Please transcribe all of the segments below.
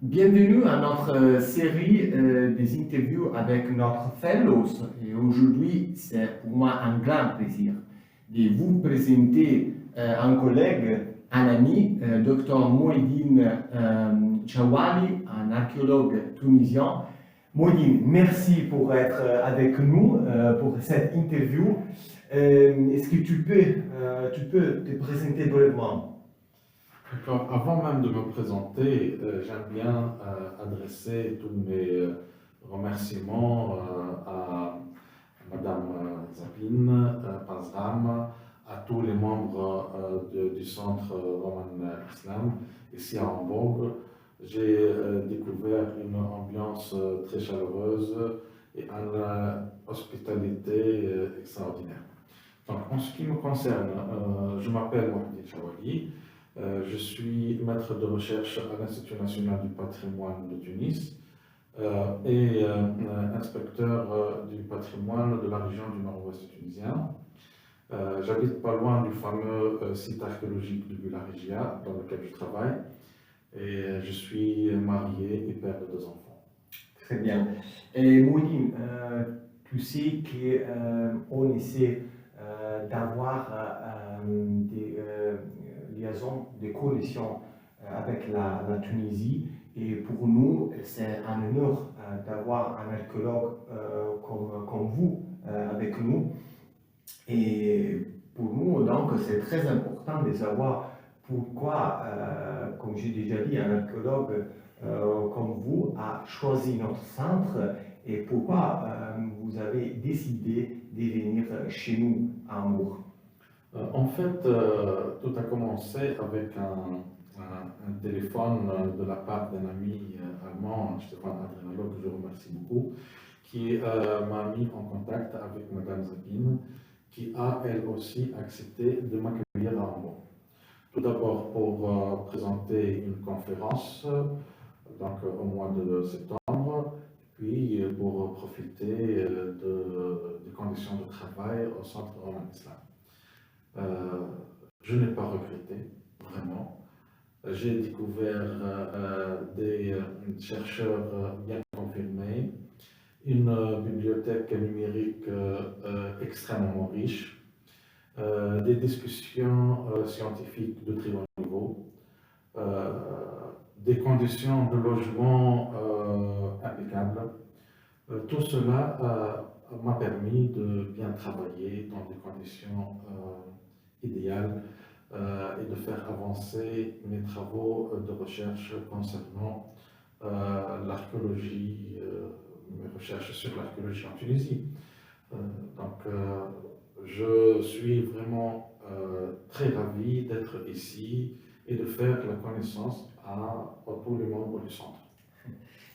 Bienvenue à notre série des interviews avec notre fellows. Et aujourd'hui, c'est pour moi un grand plaisir de vous présenter un collègue, un ami, Dr Mouhidine Chawali, un archéologue tunisien. Mouhidine, merci pour être avec nous pour cette interview. Est-ce que tu peux te présenter brièvement? D'accord. Avant même de me présenter, j'aime bien adresser tous mes remerciements à Madame Zapine Pazram, à tous les membres du Centre Roman Islam ici à Hambourg. J'ai découvert une ambiance très chaleureuse et une hospitalité extraordinaire. Donc, en ce qui me concerne, je m'appelle Mouhidine Chawali. Je suis maître de recherche à l'Institut national du patrimoine de Tunis et inspecteur du patrimoine de la région du nord-ouest tunisien. J'habite pas loin du fameux site archéologique de Bularegia dans lequel je travaille et je suis marié et père de 2 enfants. Très bien. Et Mouhidine, tu sais qu'on essaie d'avoir des liaisons, des connexions avec la Tunisie. Et pour nous, c'est un honneur d'avoir un archéologue comme vous avec nous. Et pour nous, donc, c'est très important de savoir pourquoi, comme j'ai déjà dit, un archéologue comme vous a choisi notre centre et pourquoi vous avez décidé de venir chez nous à Hambourg. En fait, tout a commencé avec un téléphone de la part d'un ami allemand, Stéphane Adrenalog, que je remercie beaucoup, qui m'a mis en contact avec Madame Zapine, qui a elle aussi accepté de m'accueillir à Hambourg. Tout d'abord pour présenter une conférence donc, au mois de septembre, puis pour profiter des conditions de travail au Centre Roman Islam. Je n'ai pas regretté, vraiment. J'ai découvert des chercheurs bien confirmés, une bibliothèque numérique extrêmement riche, des discussions scientifiques de très haut niveau, des conditions de logement impeccables. Tout cela m'a permis de bien travailler dans des conditions idéales et de faire avancer mes travaux de recherche concernant l'archéologie, mes recherches sur l'archéologie en Tunisie. Donc, je suis vraiment très ravi d'être ici et de faire la connaissance à tous les membres du centre.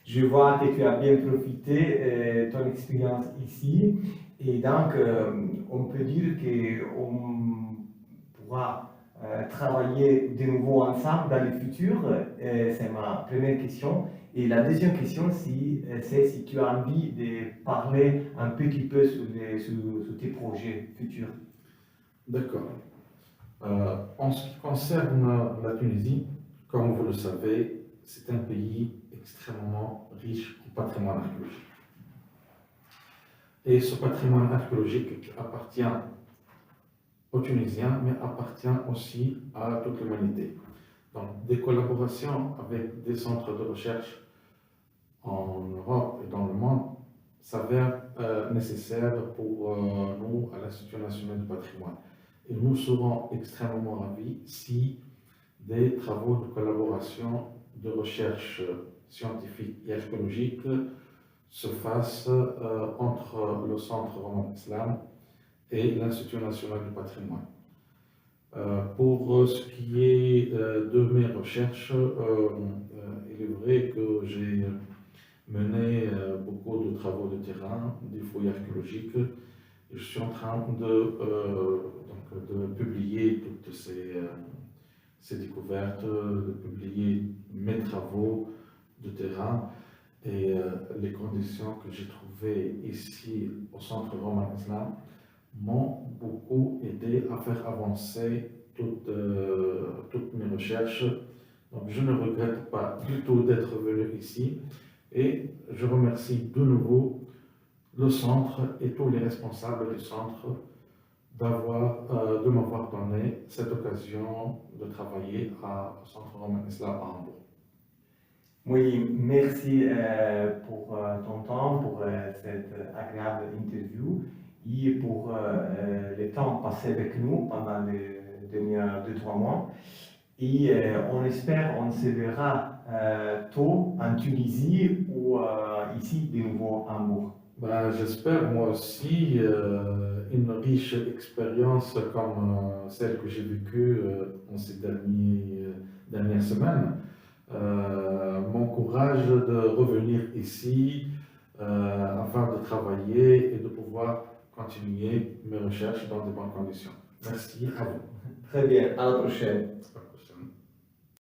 Je vois que tu as bien profité de ton expérience ici et donc on peut dire qu'on pourra travailler de nouveau ensemble dans le futur. C'est ma première question. Et la deuxième question, c'est si tu as envie de parler un petit peu sur tes projets futurs. D'accord. En ce qui concerne la Tunisie, comme vous le savez, c'est un pays extrêmement riche en patrimoine archéologique. Et ce patrimoine archéologique appartient aux Tunisiens, mais appartient aussi à toute l'humanité. Donc, des collaborations avec des centres de recherche en Europe et dans le monde s'avèrent nécessaires pour nous à l'Institut national du patrimoine. Et nous serons extrêmement ravis si des travaux de collaboration de recherche scientifique et archéologique se fassent entre le Centre Roman Islam et l'Institut national du patrimoine. Pour ce qui est de mes recherches, il est vrai que j'ai mené beaucoup de travaux de terrain, des fouilles archéologiques. Je suis en train de publier toutes ces découvertes, de publier mes travaux de terrain et les conditions que j'ai trouvées ici au Centre Roman Islam m'ont beaucoup aidé à faire avancer toutes mes recherches Donc, je ne regrette pas du tout d'être venu ici et je remercie de nouveau le centre et tous les responsables du centre de m'avoir donné cette occasion de travailler au Centre Romain Islam à Hambourg. Oui, merci pour ton temps, pour cette agréable interview et pour le temps passé avec nous pendant les derniers 2-3 mois. Et on espère on se verra tôt en Tunisie ou ici de nouveau à Hambourg. J'espère moi aussi une riche expérience comme celle que j'ai vécue en ces dernières semaines. M'encourage de revenir ici afin de travailler et de pouvoir continuer mes recherches dans de bonnes conditions. Merci à vous. Très bien, à la prochaine.